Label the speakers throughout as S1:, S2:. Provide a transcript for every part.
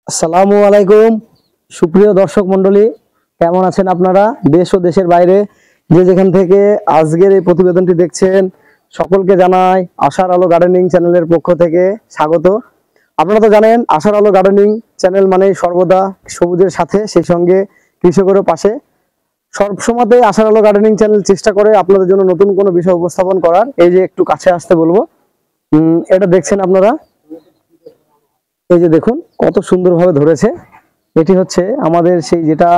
S1: আসসালামু আলাইকুম সুপ্রিয় দর্শক মণ্ডলী, কেমন আছেন আপনারা? দেশ ও দেশের বাইরে যে যেখান থেকে আজকের এই প্রতিবেদনটি দেখছেন, সকলকে জানাই আশার আলো গার্ডেনিং চ্যানেলের পক্ষ থেকে স্বাগত। আপনারা তো জানেন আশার আলো গার্ডেনিং চ্যানেল মানে সর্বদা সবুজের সাথে, সেই সঙ্গে কৃষকেরও পাশে। সবসময়তেই আশার আলো গার্ডেনিং চ্যানেল চেষ্টা করে আপনাদের জন্য নতুন কোনো বিষয় উপস্থাপন করার। এই যে একটু কাছে আসতে বলবো, এটা দেখছেন আপনারা, এই যে দেখুন কত সুন্দরভাবে ধরেছে। এটি হচ্ছে আমাদের সেই যেটা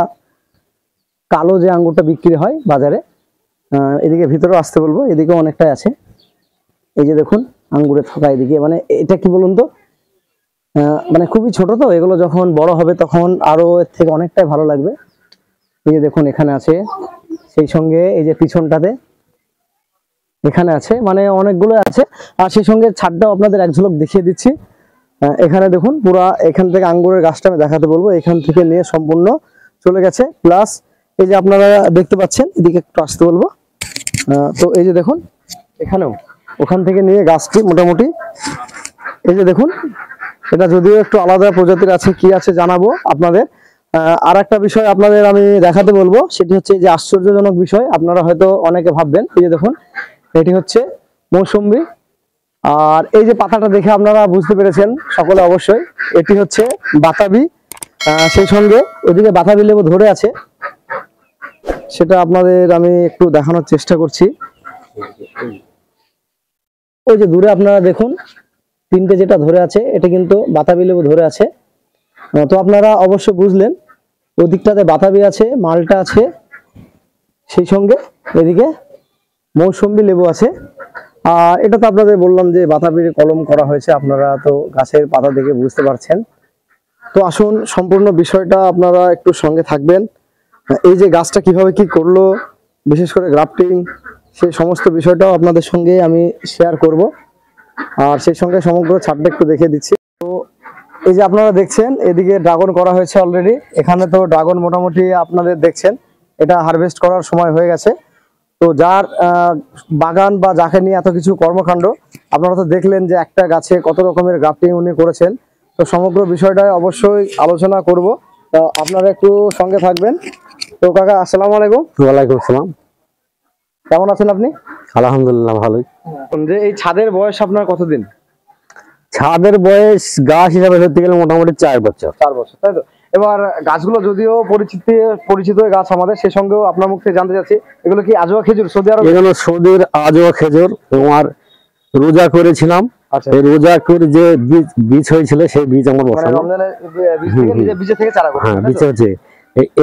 S1: কালো যে আঙ্গুরটা বিক্রি হয় বাজারে। এদিকে ভিতরেও আসতে বলবো, এদিকে অনেকটাই আছে। এই যে দেখুন আঙ্গুরে থাকা এদিকে, মানে এটা কি বলুন তো, মানে খুবই ছোট, তো এগুলো যখন বড় হবে তখন আরো এর থেকে অনেকটাই ভালো লাগবে। এই যে দেখুন এখানে আছে, সেই সঙ্গে এই যে পিছনটাতে এখানে আছে, মানে অনেকগুলো আছে। আর সেই সঙ্গে ছাদটাও আপনাদের এক ঝলক দেখিয়ে দিচ্ছি। এখানে দেখুন পুরা এখান থেকে আঙ্গুরের গাছটা আমি দেখাতে বলবো, এখান থেকে নিয়ে সম্পূর্ণ চলে গেছে। প্লাস এই যে আপনারা দেখতে পাচ্ছেন, এদিকে একটু আসতে বলবো। তো এই যে দেখুন এখানেও ওখান থেকে নিয়ে গাছটি মোটামুটি, এই যে দেখুন এটা যদিও একটু আলাদা প্রজাতির আছে, কি আছে জানাবো আপনাদের। আর একটা বিষয় আপনাদের আমি দেখাতে বলবো, সেটি হচ্ছে যে আশ্চর্যজনক বিষয়, আপনারা হয়তো অনেকে ভাববেন। এই যে দেখুন এটি হচ্ছে মৌসুম্বি। আর এই যে পাতাটা দেখে আপনারা বুঝতে পেরেছেন সকলে অবশ্যই, এটি হচ্ছে বাতাবি। সেই সঙ্গে ওদিকে বাতাবি লেবু ধরে আছে, সেটা আপনাদের আমি একটু দেখানোর চেষ্টা করছি। ওই যে দূরে আপনারা দেখুন তিনটে যেটা ধরে আছে, এটা কিন্তু বাতাবি লেবু ধরে আছে। তো আপনারা অবশ্যই বুঝলেন, ওদিকটাতে বাতাবি আছে, মালটা আছে, সেই সঙ্গে এদিকে মৌসুম্বি লেবু আছে। আর এটা তো আপনাদের বললাম যে বাতাবির কলম করা হয়েছে, আপনারা তো গাছের পাতা দেখে বুঝতে পারছেন। তো আসুন সম্পূর্ণ বিষয়টা আপনারা একটু সঙ্গে থাকবেন। এই যে গাছটা কিভাবে কি করলো, বিশেষ করে গ্রাফটিং, সেই সমস্ত বিষয়টাও আপনাদের সঙ্গে আমি শেয়ার করব। আর সেই সঙ্গে সমগ্র ছাদটা একটু দেখিয়ে দিচ্ছি। তো এই যে আপনারা দেখছেন এদিকে ড্রাগন করা হয়েছে অলরেডি। এখানে তো ড্রাগন মোটামুটি আপনাদের দেখছেন এটা হারভেস্ট করার সময় হয়ে গেছে। তো যার বাগান বা যাকে নিয়ে এত কিছু কর্মকাণ্ড, আপনারা তো দেখলেন যে একটা গাছে কত রকমের গ্রাফটিং উনি করেছেন। তো সমগ্র বিষয়টা অবশ্যই আলোচনা করব, তো আপনারা একটু সঙ্গে থাকবেন। তো কাকা আসসালামু আলাইকুম।
S2: ওয়ালাইকুম আসসালাম।
S1: কেমন আছেন আপনি?
S2: আলহামদুলিল্লাহ ভালোই।
S1: যে এই ছাদের বয়স আপনার কতদিন?
S2: ছাদের বয়স গাছ হিসাবে ধরতে গেলে মোটামুটি 4 বছর।
S1: 4 বছর, তাই তো? এবার গাছগুলো যদিও পরিচিত গাছ আমাদের, সে সঙ্গেও আপনার মুখ থেকে জানতে চাচ্ছি, এগুলো কি আজওয়া খেজুর? সৌদি আরব
S2: এগুলো সৌদির আজওয়া খেজুর। তোমার রোজা করেছিলাম,
S1: আচ্ছা,
S2: এই রোজা করে যে বীজ হয়েছিল সেই বীজ আমার
S1: মানে
S2: বসানো।
S1: রমজানের বীজ থেকে নিজে বীজ থেকে চারা করছেন,
S2: হ্যাঁ,
S1: তাই
S2: বীজ
S1: তো?
S2: হচ্ছে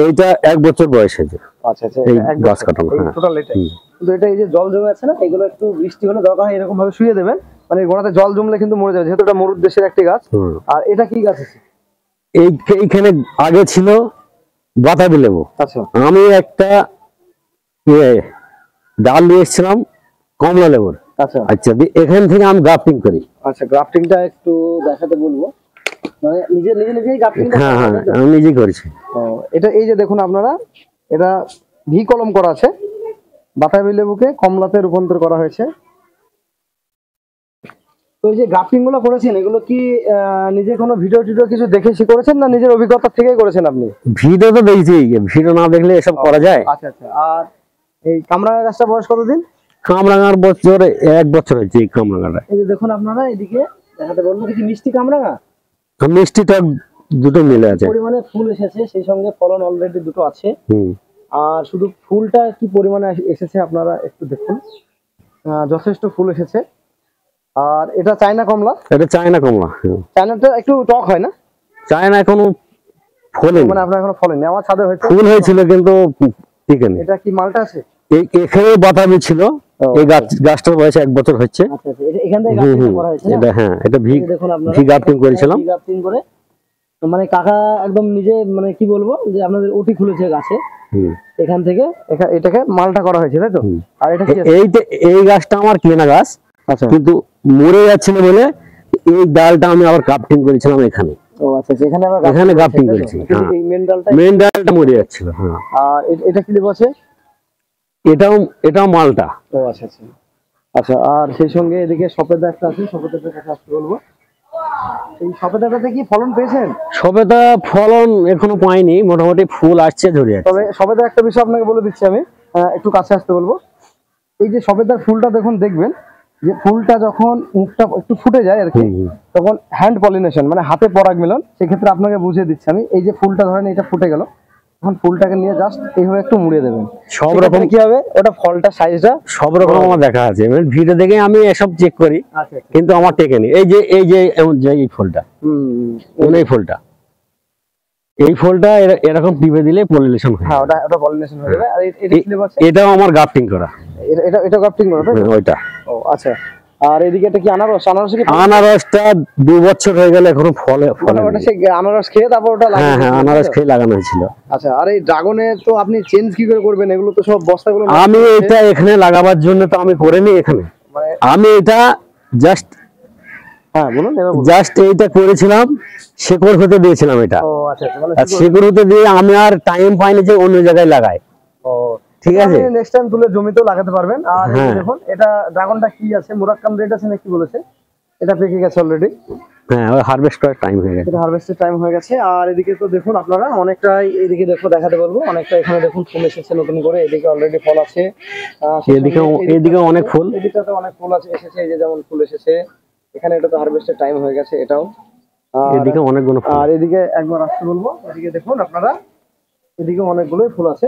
S2: এইটা 1 বছর বয়স হয়েছে।
S1: আচ্ছা আচ্ছা,
S2: এই
S1: এক
S2: গাছ
S1: বছর
S2: কাটানো।
S1: এই
S2: হ্যাঁ,
S1: টোটাল এটা। কিন্তু এটা এই যে জল জমে আছে না, এগুলো একটু বৃষ্টি হলে দরকার হয় এরকম ভাবে শুয়ে দেবেন, মানে গোড়াতে জল জমলে কিন্তু মরে যাবে, যেহেতু এটা মরুদ দেশের একটি গাছ। আর এটা কি গাছ আছে?
S2: এইখানে আগে ছিল বাতাবি লেবু।
S1: আচ্ছা
S2: আমি একটা ইয়ে ডাল নিয়ে এসেছিলাম কমলা লেবুর।
S1: আচ্ছা
S2: আচ্ছা, এখান থেকে আমি গ্রাফটিং করি।
S1: আচ্ছা, গ্রাফটিংটা একটু দেখাতে বলবো, মানে নিজে নিজে নিজেই গ্রাফটিংটা।
S2: হ্যাঁ হ্যাঁ, আমি নিজেই করেছি।
S1: এটা এই যে দেখুন আপনারা, এটা ভি কলম করা আছে, বাতাবি লেবুকে কমলাতে রূপান্তর করা হয়েছে। তো এই যে গ্রাফটিং গুলো করেছেন, এগুলো কি নিজে কোনো ভিডিও টিডিও কিছু দেখে করেছেন, না নিজের অভিজ্ঞতা থেকেই করেছেন আপনি?
S2: ভিডিও তো দেখছি, ভিডিও না দেখলে এসব করা যায়?
S1: আচ্ছা আচ্ছা। আর এই কামরাঙা গাছটা বয়স কতদিন?
S2: কামরাঙার বছর 1 বছর হয়েছে এই কামরাঙাটা।
S1: এই যে দেখুন আপনারা এদিকে দেখাতে বলবো, কি মিষ্টি কামরাঙা,
S2: মিষ্টিটা দুটো মিলে আছে।
S1: পরিমাণে ফুল এসেছে, সেই সঙ্গে ফলন অলরেডি দুটো আছে। আর শুধু ফুলটা কি পরিমাণে এসেছে আপনারা একটু দেখুন, যথেষ্ট ফুল এসেছে। আর এটা চায়না কমলা।
S2: এটা চায়না কমলা।
S1: চায়নাটা একটু টক হয় না?
S2: চায়না এখনো ফলেনি,
S1: মানে আপনার এখনো ফলেনি। আমার ছাদে হয়তো
S2: ফুল হয়েছিল কিন্তু টিকে নেই।
S1: এটা কি মালটা আছে?
S2: এখানে বাতাবি ছিল। এই গাছটার বয়স 1 বছর হচ্ছে।
S1: আচ্ছা আচ্ছা, এখান থেকে গ্রাফটিং করা হয়েছে।
S2: এটা হ্যাঁ, এটা
S1: দেখুন আপনারা
S2: ভি গ্রাফটিং করেছিলাম।
S1: গ্রাফটিং করে, মানে কাকা একদম নিজে, মানে কি বলবো, যে আপনাদের ওটি খুলেছে গাছে, এখান থেকে এটাকে মালটা করা হয়েছে, তাই তো? আর এটা কি?
S2: এই গাছটা আমার কেনা গাছ। আচ্ছা, কিন্তু মরে যাচ্ছিল বলে এই ডালটা আমি আবার গ্রাফটিং করেছিলাম এখানে।
S1: ও আচ্ছা,
S2: এখানে গ্রাফটিং করেছি।
S1: এই
S2: মেন ডালটা মরে যাচ্ছিল। হ্যাঁ।
S1: আর এটা কি লেবু আছে?
S2: এটাও মালটা।
S1: ও আচ্ছা আচ্ছা আচ্ছা। আর সেই সঙ্গে এদিকে সফেদা একটা আছে, সফেদাটার কাছে আসতে বলবো। এই সবেদাটাতে কি ফলন পেয়েছেন?
S2: সবেদা ফলন এখনো পাইনি, মোটামুটি ফুল আসছে, ঝরে যাচ্ছে।
S1: তবে সবেদা একটা বিষয় আপনাকে বলে দিচ্ছি আমি, একটু কাছে আসতে বলবো। এই যে সবেদার ফুলটা দেখুন, দেখবেন যে ফুলটা যখন মুখটা একটু ফুটে যায় আর কি, তখন হ্যান্ড পলিনেশন মানে হাতে পরাগ মিলন। সেক্ষেত্রে আপনাকে বুঝিয়ে দিচ্ছি আমি, এই যে ফুলটা ধরেন এটা ফুটে গেল, তখন ফুলটাকে নিয়ে জাস্ট এইভাবে একটু মুড়িয়ে দেবেন।
S2: সব রকম
S1: কি হবে, ওটা ফলটা সাইজটা
S2: সব রকম আমার দেখা আছে, মানে ভিডিও দেখে আমি এসব চেক করি, কিন্তু আমার টেকেনি। এই যে এই ফুলটা, এই ফুলটা, এই ফুলটা এরকম টিপে দিলে পলিনেশন হয়।
S1: হ্যাঁ, ওটা পলিনেশন হয়ে যাবে। আর এটা কি লেবু আছে?
S2: এটাও আমার গ্রাফটিং করা।
S1: এটা গ্রাফটিং করা, তাই তো?
S2: ওইটা।
S1: ও আচ্ছা। আর এদিকে এটা কি আনারস? আনারস কি?
S2: আনারসটা 2 বছর হয়ে গেল, এখনো ফলে
S1: ওটা সেই আনারস খেয়ে তারপর ওটা লাগানো?
S2: হ্যাঁ, আনারস খেয়ে লাগানো হয়েছিল।
S1: আচ্ছা। আর এই ড্রাগনে তো আপনি চেঞ্জ কি করে করবেন? এগুলো তো সব বস্তাগুলো
S2: আমি এটা এখানে লাগাবার জন্য তো আমি করিনি এখানে, আমি এটা জাস্ট,
S1: হ্যাঁ বলুন,
S2: জাস্ট এইটা করেছিলাম, শেকড় হতে দিয়েছিলাম এটা।
S1: ও আচ্ছা।
S2: আর শেকড় হতে দিয়ে আমি আর টাইম পাইনি যে অন্য জায়গায় লাগাই।
S1: ও
S2: ঠিক আছে,
S1: নেক্সট টাইম তুলে জমিতেও লাগাতে পারবেন। আর দেখুন এটা ড্রাগনটা কি আছে, মুরাক্কাম রেড আছে নাকি বলেছে, এটা পেকে গেছে অলরেডি।
S2: হ্যাঁ, ওই হারভেস্ট করার টাইম হয়ে গেছে,
S1: এটা হারভেস্টের টাইম হয়ে গেছে। আর এদিকে তো দেখুন আপনারা অনেকটাই, এদিকে দেখো দেখাতে বলবো, অনেকটা এখানে দেখুন ফুল এসেছে নতুন করে। এদিকে অলরেডি ফল আছে,
S2: এদিকে অনেক ফুল,
S1: এদিকে অনেক ফুল আছে এসেছে। এই যে যেমন ফুল এসেছে এখানে, এটা তো হারভেস্টের টাইম হয়ে গেছে এটাও।
S2: এদিকে অনেকগুলো ফুল।
S1: আর এদিকে একবার আসতে বলবো, এদিকে দেখুন আপনারা, এদিকে অনেকগুলোই ফুল আছে।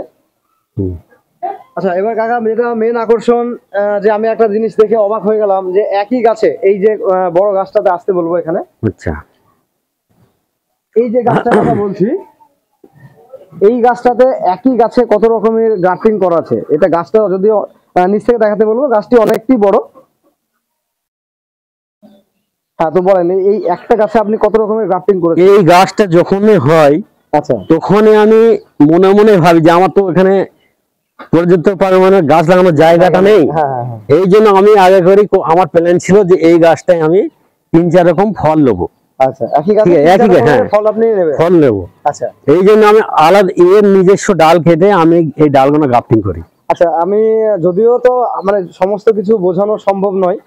S1: আচ্ছা, এবার কাকা যেটা মেন আকর্ষণ, যে আমি একটা জিনিস দেখে অবাক হয়ে গেলাম, যে একই গাছে, এই যে বড় গাছটাতে আসতে বলবো এখানে।
S2: আচ্ছা,
S1: এই যে গাছটার কথা বলছি, এই গাছটাতে একই গাছে কত রকমের গ্রাফটিং করা আছে। এটা গাছটা যদিও নিচ থেকে দেখাতে বলবো, গাছটি অনেকটি বড়। হ্যাঁ, তো বলেন এই একটা গাছে আপনি কত রকমের গ্রাফটিং করেছেন?
S2: এই গাছটা যখনই হয়, আচ্ছা, তখনই আমি মনে মনে ভাবি যে আমার তো এখানে পর্যাপ্ত পরিমাণে গাছ লাগানোর জায়গাটা নেই। এই জন্য আমি আগে করি, আমার প্ল্যান ছিল যে এই গাছটায় আমি 3-4 রকম ফল নেবো।
S1: আচ্ছা, একই গাছে ফল আপনি নেবেন?
S2: ফল নেবো।
S1: আচ্ছা,
S2: এই জন্য আমি আলাদা এর নিজস্ব ডাল কেটে আমি এই ডালগুলো গ্রাফটিং করি।
S1: আচ্ছা, আমি যদিও তো মানে সমস্ত কিছু বোঝানো সম্ভব নয়,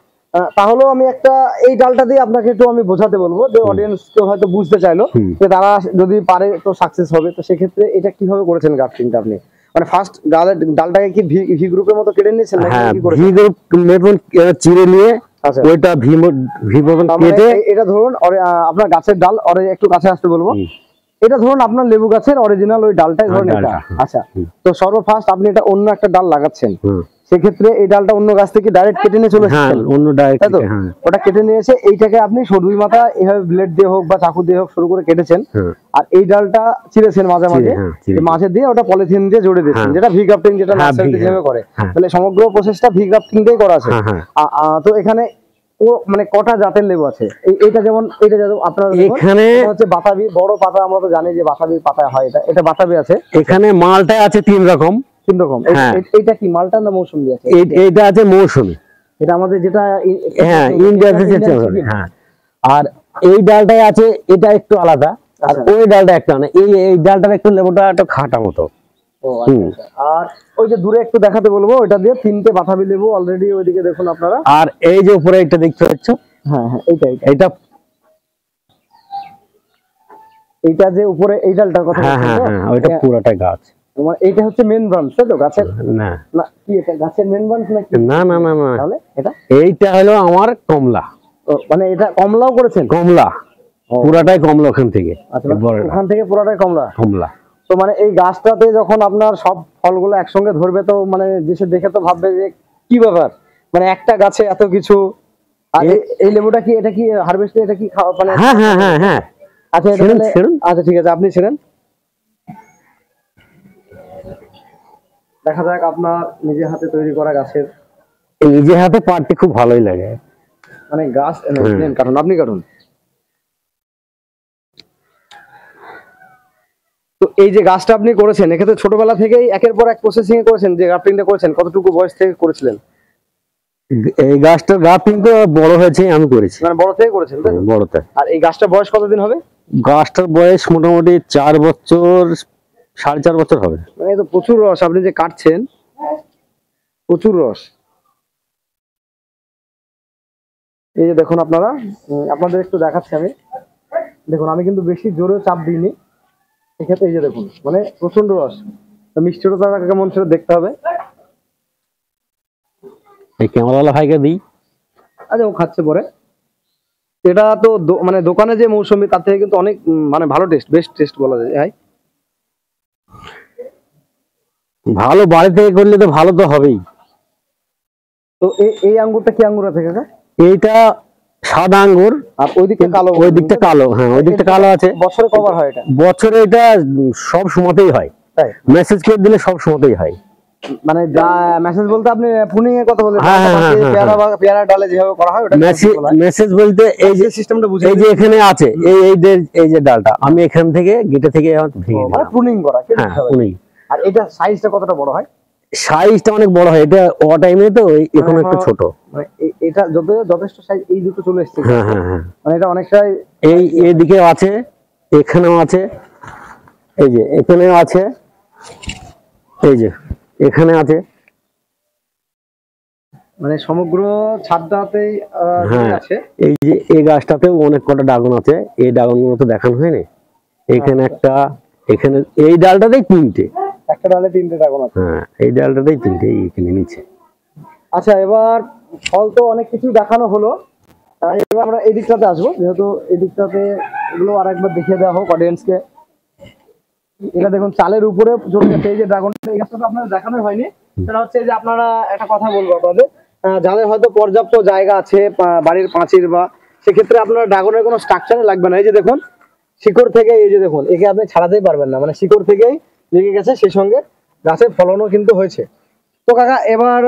S1: তাহলেও আমি একটা এই ডালটা দিয়ে আপনাকে একটু আমি বোঝাতে বলবো, যে অডিয়েন্স কেউ হয়তো বুঝতে চাইলো, যে তারা যদি পারে তো সাকসেস হবে। তো সেক্ষেত্রে এটা কিভাবে করেছেন গ্রাফটিংটা আপনি? মানে ফার্স্ট ডালটাকে কি ভি গ্রুপের মতো কেটে নিয়েছেন নাকি কি করেছেন?
S2: ভি গ্রুপ মেপন চিড়ে নিয়ে, আচ্ছা, ওইটা ভি মতন কেটে,
S1: এটা ধরুন আপনার গাছের ডাল, একটু কাছে আসতে বলবো, এটা ধরুন আপনার লেবু গাছের অরিজিনাল ওই ডালটাই ধরুন এটা। আচ্ছা, তো সর্বফার্স্ট আপনি এটা অন্য একটা ডাল লাগাচ্ছেন, সেক্ষেত্রে এই ডালটা অন্য গাছ থেকে ডাইরেক্ট কেটে নিয়ে চলে এসেছেন?
S2: অন্য ডাইরেক্ট,
S1: ওটা কেটে নিয়ে এসে এইটাকে আপনি সরুই মাথা এভাবে ব্লেড দিয়ে হোক বা চাকু দিয়ে হোক শুরু করে কেটেছেন, আর এই ডালটা চিড়েছেন মাঝে মাঝে দিয়ে ওটা পলিথিন দিয়ে জড়িয়ে দিয়েছেন, যেটা ভি গ্রাফটিং, যেটা নার্সারিতে যেভাবে করে। তাহলে সমগ্র প্রসেসটা ভি গ্রাফটিং দিয়ে করা আছে। তো এখানে ও মানে কটা জাতের লেবু আছে? এটা যেমন আপনার এখানে হচ্ছে বাতাবি, বড় পাতা, আমরা তো জানি যে বাতাবি পাতা হয়, এটা বাতাবি আছে।
S2: এখানে মালটা আছে 3 রকম।
S1: এইটা কি মালটা না মৌসুমী আছে?
S2: এইটা আছে মৌসুমী,
S1: এটা আমাদের যেটা
S2: ইন্ডিয়াতে। হ্যাঁ, আর এই ডালটাই আছে, এটা একটু আলাদা, আর ওই ডালটা একটা না, এই ডালটার একটু লেবুটা একটু খাটা মতো।
S1: আর ওই যে দূরে একটু দেখাতে বলবো, ওইটা দিয়ে 3টে বাতাবি লেবু অলরেডি ওইদিকে দেখুন আপনারা।
S2: আর এই যে উপরে একটা দেখতে পাচ্ছ,
S1: এইটা যে উপরে এই ডালটার কথা,
S2: ওইটা পুরোটাই গাছ।
S1: এইটা হচ্ছে মেন ব্রাঞ্চ, তাই তো? গাছের না কি এটা গাছের মেন ব্রাঞ্চ নাকি?
S2: না, তাহলে এইটা হলো আমার কমলা।
S1: মানে এটা কমলাও করেছেন?
S2: কমলা, পুরাটাই কমলা ওখান থেকে।
S1: ওখান থেকে পুরাটাই কমলা। তো মানে এই গাছটাতে যখন আপনার সব ফলগুলো একসঙ্গে ধরবে, তো মানে যে দেখে তো ভাববে যে কি ব্যাপার, মানে একটা গাছে এত কিছু। আর এই লেবুটা কি, এটা কি হারভেস্টে, এটা কি মানে?
S2: হ্যাঁ।
S1: আচ্ছা, আচ্ছা, ঠিক আছে, আপনি ছিলেন। দেখা যাক আপনার নিজের হাতে তৈরি করা গাছের,
S2: নিজের হাতে পাড়তে খুব ভালোই লাগে,
S1: মানে গাছ কাটুন, আপনি কাটুন। তো এই যে গাছটা আপনি করেছেন, এক্ষেত্রে ছোটবেলা থেকেই একের পর এক প্রসেসিং এ করেছেন, যে গ্রাফটিংটা করেছেন কতটুকু বয়স থেকে করেছিলেন?
S2: এই গাছটার গ্রাফটিং তো বড় হয়েছে আমি করেছি,
S1: মানে বড় থেকে করেছেন?
S2: বড়তে।
S1: আর এই গাছটার বয়স কতদিন হবে?
S2: গাছটার বয়স মোটামুটি 4 বছর, 4.5 বছর হবে।
S1: মানে তো প্রচুর রস, আপনি যে কাটছেন প্রচুর রস। এই যে দেখুন আপনারা, আপনাদের একটু দেখাচ্ছি আমি। দেখুন আমি কিন্তু বেশি জোরে চাপ দিইনি এক্ষেত্রে। এই যে দেখুন মানে প্রচন্ড রস, মিষ্টিটা কেমন সেটা দেখতে হবে।
S2: এই ক্যামেরাওয়ালা ভাইকে দিই।
S1: আচ্ছা ও খাচ্ছে পরে। এটা তো মানে দোকানে যে মৌসুমি তার থেকে কিন্তু অনেক মানে ভালো টেস্ট, বেস্ট টেস্ট বলা যায় ভাই।
S2: ভালো বাড়ি থেকে করলে তো ভালো তো হবেই।
S1: তো এই আঙ্গুরটা কি আঙ্গুর আছে কাকা?
S2: এইটা সাদা আঙ্গুর,
S1: আর ওই দিকটা কালো।
S2: ওই দিকটা কালো, হ্যাঁ ওই দিকটা কালো আছে।
S1: বছরে কবার হয় এটা?
S2: বছরে এটা সব সময়তেই হয়,
S1: তাই
S2: মেসেজ করে দিলে সব সময়তেই হয়।
S1: মানে যা মেসেজ বলতে আপনি পুনিং এর কথা বলেন?
S2: হ্যাঁ, হ্যাঁ, হ্যাঁ, হ্যাঁ,
S1: পেয়ারা বা পেয়ারা ডালে যেভাবে করা হয় ওটা
S2: মেসেজ বলতে এই যে
S1: সিস্টেমটা বুঝে,
S2: এই যে এখানে আছে এই যে ডালটা আমি এখান থেকে গেটে থেকে ভেঙে
S1: মানে
S2: দিলাম।
S1: প্রুনিং করা।
S2: হ্যাঁ পুনিং।
S1: আর এটা সাইজটা কতটা বড় হয়?
S2: সাইজটা অনেক বড় হয়, এটা ও টাইমে তো এখন একটু ছোট।
S1: মানে এটা যথেষ্ট সাইজ, এই দুটো চলে এসেছে।
S2: হ্যাঁ হ্যাঁ হ্যাঁ,
S1: মানে এটা অনেকটাই
S2: এইদিকে আছে, এখানেও আছে, এই যে এখানেও আছে, এই যে এখানে আছে,
S1: মানে সমগ্র ছাদটাতেই
S2: হ্যাঁ
S1: আছে।
S2: এই যে এই গাছটাতেও অনেক কটা ড্রাগন আছে, এই ড্রাগনগুলো তো দেখানো হয়নি। এখানে একটা, এখানে এই ডালটাতেই তিনটে,
S1: একটা ডালে তিনটে ড্রাগন আছে।
S2: হ্যাঁ এই ডালটাতেই তিনটে, এইখানে নিচে।
S1: আচ্ছা এবার ফল তো অনেক কিছু দেখানো হলো, এবার আমরা এই দিকটাতে আসবো, যেহেতু এই দিকটাতে এগুলো আরেকবার দেখিয়ে দেওয়া হোক অডিয়েন্সকে। এটা দেখুন চালের উপরে চলে গেছে এই যে ড্রাগনটা। এই গাছটা তো আপনাদের দেখানো হয়নি, সেটা হচ্ছে যে আপনারা একটা কথা বলবো আপনাদের, যাদের হয়তো পর্যাপ্ত জায়গা আছে বাড়ির পাঁচিল বা, সেক্ষেত্রে আপনারা ড্রাগনের কোনো স্ট্রাকচারে লাগবে না। এই যে দেখুন শিকড় থেকে, এই যে দেখুন একে আপনি ছাড়াতেই পারবেন না, মানে শিকড় থেকেই লেগে গেছে, সেই সঙ্গে গাছের ফলনও কিন্তু হয়েছে। তো কাকা এবার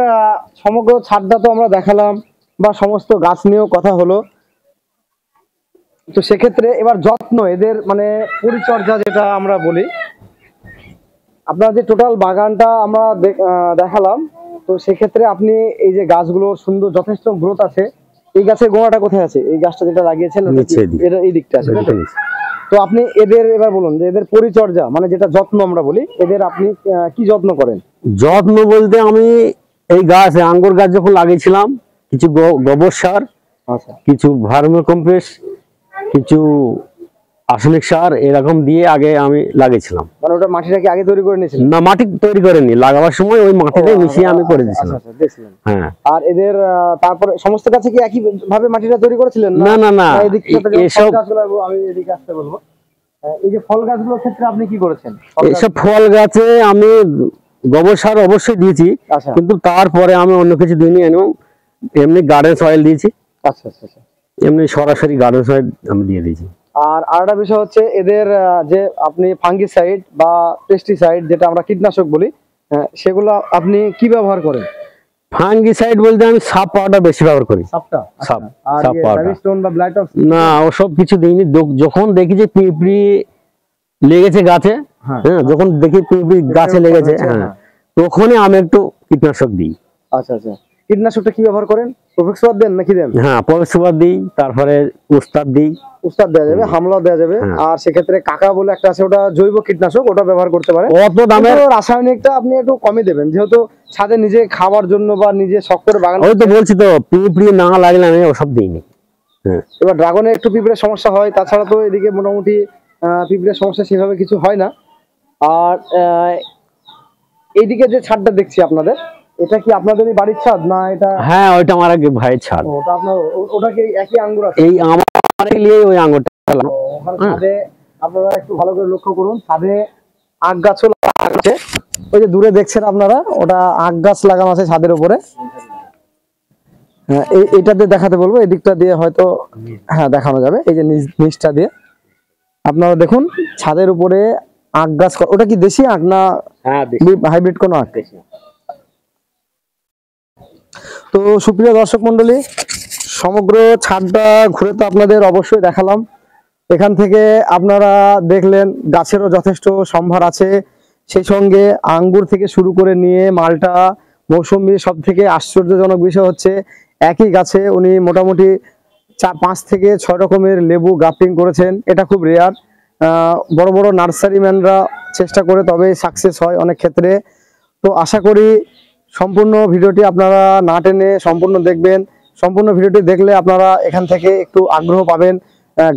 S1: সমগ্র ছাদটা তো আমরা দেখালাম বা সমস্ত গাছ নিয়েও কথা হলো, তো সেক্ষেত্রে এবার যত্ন এদের মানে পরিচর্যা যেটা আমরা বলি, আপনার যে টোটাল বাগানটা আমরা দেখালাম, তো সেক্ষেত্রে আপনি এই যে গাছগুলো সুন্দর যথেষ্ট গ্রোথ আছে। এই গাছের গোড়াটা কোথায় আছে? এই গাছটা যেটা লাগিয়েছেন এটা এই দিকটা আছে। তো আপনি এদের এবার বলুন যে এদের পরিচর্যা মানে যেটা যত্ন আমরা বলি, এদের আপনি কি যত্ন করেন?
S2: যত্ন বলতে আমি এই গাছ আঙ্গুর গাছ যখন লাগিয়েছিলাম, কিছু গোবর সার,
S1: আচ্ছা
S2: কিছু ভার্মি কম্পোস্ট, কিছু রাসায়নিক সার এরকম দিয়ে আগে আমি লাগিয়েছিলাম।
S1: মানে ওটা মাটিটাকে আগে তৈরি করে নিয়েছিলেন?
S2: না, মাটি তৈরি করেনি, লাগাবার সময় ওই মাটিটাই মিশিয়ে আমি করে দিয়েছিলাম। হ্যাঁ।
S1: আর এদের তারপরে সমস্ত গাছে কি একই ভাবে মাটিটা তৈরি করেছিলেন?
S2: না না না,
S1: এসব আমি এদিকে আসতে বলবো। এই যে ফল গাছগুলোর ক্ষেত্রে আপনি কি করেছেন?
S2: এইসব ফল গাছে আমি গোবর সার অবশ্যই দিয়েছি, কিন্তু তারপরে আমি অন্য কিছু দিইনি, এমনি গার্ডেন সয়েল দিয়েছি।
S1: আচ্ছা আচ্ছা আচ্ছা,
S2: এমনি সরাসরি গার্ডেন সয়েল আমি দিয়ে দিয়েছি।
S1: আর আরেকটা বিষয় হচ্ছে এদের যে আপনি ফাঙ্গিসাইড বা পেস্টিসাইড যেটা আমরা কীটনাশক বলি, সেগুলো আপনি কি ব্যবহার করেন?
S2: ফাঙ্গিসাইড বলতে আমি সাপ পাউডার বেশি ব্যবহার করি। সাপ পাউডার
S1: বা ব্লাইটক্স
S2: না, ওসব কিছু দিইনি। যখন দেখি যে পিঁপড়ি লেগেছে গাছে, হ্যাঁ যখন দেখি পিঁপড়ি গাছে লেগেছে, হ্যাঁ তখনই আমি একটু কীটনাশক দিই।
S1: আচ্ছা আচ্ছা, কীটনাশকটা কি ব্যবহার করেন? প্রোফেক্সবাদ দেন নাকি দেন?
S2: হ্যাঁ প্রোফেক্সবাদ দিই, তারপরে উস্তাদ দিই।
S1: উস্তাদ দেওয়া যাবে, হামলা দেওয়া যাবে। আর সেক্ষেত্রে কাকা বলে একটা আছে, ওটা জৈব কীটনাশক, ওটা ব্যবহার করতে পারেন।
S2: অত দামের
S1: রাসায়নিকটা আপনি একটু কমই দেবেন, যেহেতু ছাদে নিজে খাওয়ার জন্য বা নিজে শখ করে বাগান।
S2: ওই তো বলছি তো, পিঁপড়ি না লাগলে আমি ওসব দিইনি। হ্যাঁ
S1: এবার ড্রাগনে একটু পিঁপড়ের সমস্যা হয়, তাছাড়া তো এদিকে মোটামুটি পিঁপড়ের সমস্যা সেভাবে কিছু হয় না। আর এইদিকে যে ছাদটা দেখছি আপনাদের, এটা কি আপনাদেরই বাড়ির ছাদ না এটা?
S2: হ্যাঁ ওইটা আমার এক ভাইয়ের ছাদ।
S1: ওটা আপনার, ওটা কি একই আঙ্গুর আছে?
S2: এই আমার নিয়ে ওই আঙ্গুরটা
S1: ছাদে আপনারা একটু ভালো করে লক্ষ্য করুন, ছাদে আখ গাছও আছে। ওই যে দূরে দেখছেন আপনারা, ওটা আখ গাছ লাগানো আছে ছাদের উপরে। হ্যাঁ এইটাতে দেখাতে বলবো, এই দিকটা দিয়ে হয়তো হ্যাঁ দেখানো যাবে। এই যে নিচটা দিয়ে আপনারা দেখুন, ছাদের উপরে আখ গাছ। ওটা কি দেশি আখ না হাইব্রিড কোনো আখ? তো সুপ্রিয় দর্শক মন্ডলী, সমগ্র ছাদটা ঘুরে তো আপনাদের অবশ্যই দেখালাম। এখান থেকে আপনারা দেখলেন গাছেরও যথেষ্ট সম্ভার আছে, সেই সঙ্গে আঙ্গুর থেকে শুরু করে নিয়ে মালটা, মৌসুমী। সব থেকে আশ্চর্যজনক বিষয় হচ্ছে একই গাছে উনি মোটামুটি 5 থেকে 6 রকমের লেবু গ্রাফটিং করেছেন। এটা খুব রেয়ার, বড় বড় নার্সারি ম্যানরা চেষ্টা করে তবে সাকসেস হয় অনেক ক্ষেত্রে। তো আশা করি সম্পূর্ণ ভিডিওটি আপনারা না টেনে সম্পূর্ণ দেখবেন। সম্পূর্ণ ভিডিওটি দেখলে আপনারা এখান থেকে একটু আগ্রহ পাবেন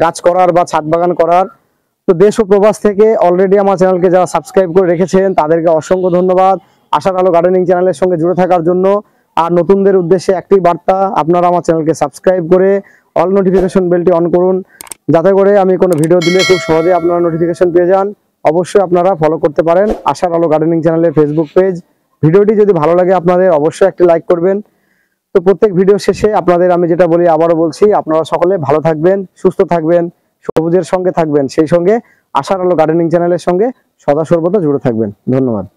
S1: গাছ করার বা ছাদ বাগান করার। তো দেশ ও প্রবাস থেকে অলরেডি আমার চ্যানেলকে যারা সাবস্ক্রাইব করে রেখেছেন তাদেরকে অসংখ্য ধন্যবাদ আশার আলো গার্ডেনিং চ্যানেলের সঙ্গে জুড়ে থাকার জন্য। আর নতুনদের উদ্দেশ্যে একটি বার্তা, আপনারা আমার চ্যানেলকে সাবস্ক্রাইব করে অল নোটিফিকেশন বেলটি অন করুন, যাতে করে আমি কোনো ভিডিও দিলে খুব সহজে আপনারা নোটিফিকেশন পেয়ে যান। অবশ্যই আপনারা ফলো করতে পারেন আশার আলো গার্ডেনিং চ্যানেলের ফেসবুক পেজ। ভিডিওটি যদি ভালো লাগে আপনাদের অবশ্যই একটি লাইক করবেন। তো প্রত্যেক ভিডিও শেষে আপনাদের আমি যেটা বলি আবারও বলছি, আপনারা সকলে ভালো থাকবেন, সুস্থ থাকবেন, সবুজের সঙ্গে থাকবেন, সেই সঙ্গে আশার আলো গার্ডেনিং চ্যানেলের সঙ্গে সদা সর্বদা জুড়ে থাকবেন। ধন্যবাদ।